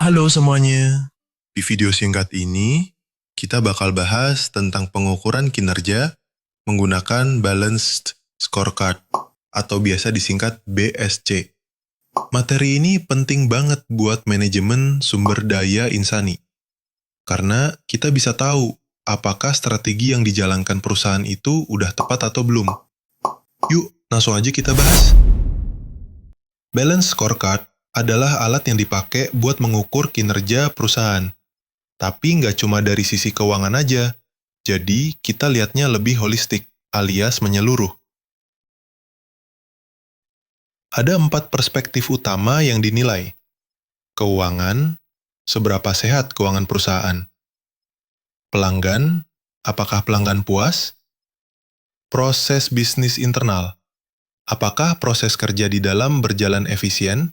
Halo semuanya. Di video singkat ini, kita bakal bahas tentang pengukuran kinerja menggunakan Balanced Scorecard atau biasa disingkat BSC. Materi ini penting banget buat manajemen sumber daya insani. Karena kita bisa tahu apakah strategi yang dijalankan perusahaan itu udah tepat atau belum. Yuk, langsung aja kita bahas. Balanced Scorecard adalah alat yang dipakai buat mengukur kinerja perusahaan. Tapi nggak cuma dari sisi keuangan aja, jadi kita lihatnya lebih holistik, alias menyeluruh. Ada 4 perspektif utama yang dinilai. Keuangan, seberapa sehat keuangan perusahaan. Pelanggan, apakah pelanggan puas? Proses bisnis internal, apakah proses kerja di dalam berjalan efisien?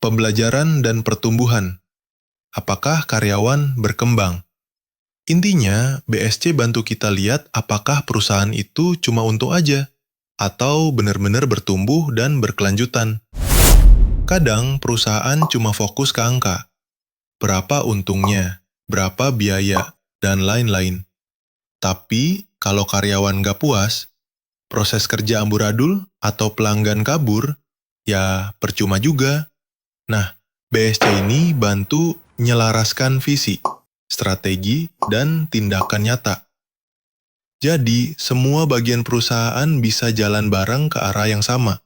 Pembelajaran dan pertumbuhan, apakah karyawan berkembang? Intinya, BSC bantu kita lihat apakah perusahaan itu cuma untung aja, atau benar-benar bertumbuh dan berkelanjutan. Kadang perusahaan cuma fokus ke angka, berapa untungnya, berapa biaya, dan lain-lain. Tapi, kalau karyawan nggak puas, proses kerja amburadul atau pelanggan kabur, ya percuma juga. Nah, BSC ini bantu menyelaraskan visi, strategi, dan tindakan nyata. Jadi, semua bagian perusahaan bisa jalan bareng ke arah yang sama.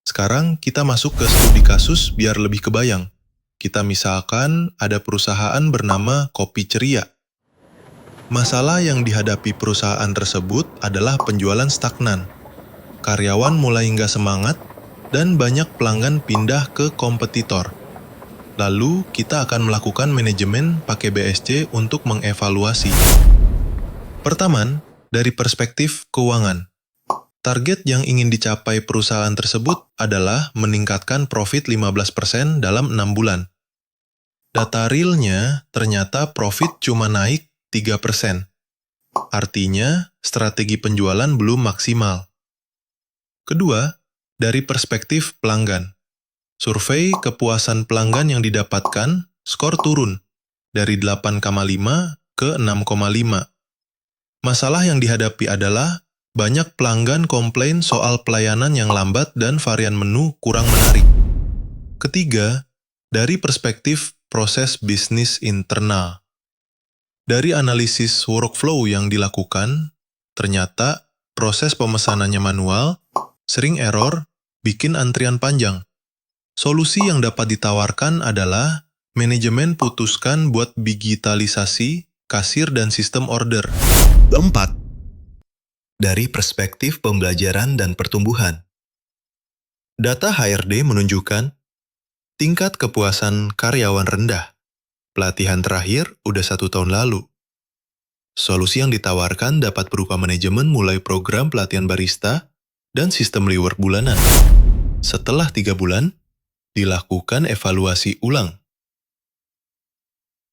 Sekarang kita masuk ke studi kasus biar lebih kebayang. Kita misalkan ada perusahaan bernama Kopi Ceria. Masalah yang dihadapi perusahaan tersebut adalah penjualan stagnan. Karyawan mulai nggak semangat, dan banyak pelanggan pindah ke kompetitor. Lalu, kita akan melakukan manajemen pakai BSC untuk mengevaluasi. Pertama, dari perspektif keuangan. Target yang ingin dicapai perusahaan tersebut adalah meningkatkan profit 15% dalam 6 bulan. Data realnya ternyata profit cuma naik 3%. Artinya, strategi penjualan belum maksimal. Kedua, dari perspektif pelanggan. Survei kepuasan pelanggan yang didapatkan, skor turun dari 8,5 ke 6,5. Masalah yang dihadapi adalah banyak pelanggan komplain soal pelayanan yang lambat dan varian menu kurang menarik. Ketiga, dari perspektif proses bisnis internal. Dari analisis workflow yang dilakukan, ternyata proses pemesanannya manual, sering error, bikin antrian panjang. Solusi yang dapat ditawarkan adalah manajemen putuskan buat digitalisasi, kasir, dan sistem order. Keempat, dari perspektif pembelajaran dan pertumbuhan. Data HRD menunjukkan tingkat kepuasan karyawan rendah. Pelatihan terakhir udah 1 tahun lalu. Solusi yang ditawarkan dapat berupa manajemen mulai program pelatihan barista dan sistem reward bulanan. Setelah 3 bulan, dilakukan evaluasi ulang.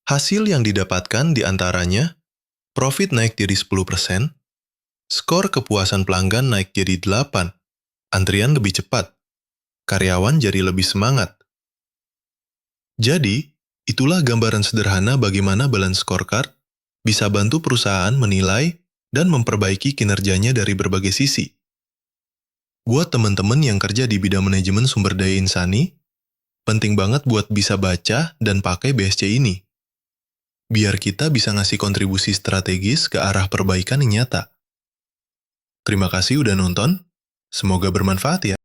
Hasil yang didapatkan diantaranya, profit naik jadi 10%, skor kepuasan pelanggan naik jadi 8, antrian lebih cepat, karyawan jadi lebih semangat. Jadi, itulah gambaran sederhana bagaimana Balance Scorecard bisa bantu perusahaan menilai dan memperbaiki kinerjanya dari berbagai sisi. Buat teman-teman yang kerja di bidang manajemen sumber daya insani, penting banget buat bisa baca dan pakai BSC ini. Biar kita bisa ngasih kontribusi strategis ke arah perbaikan yang nyata. Terima kasih udah nonton, semoga bermanfaat ya.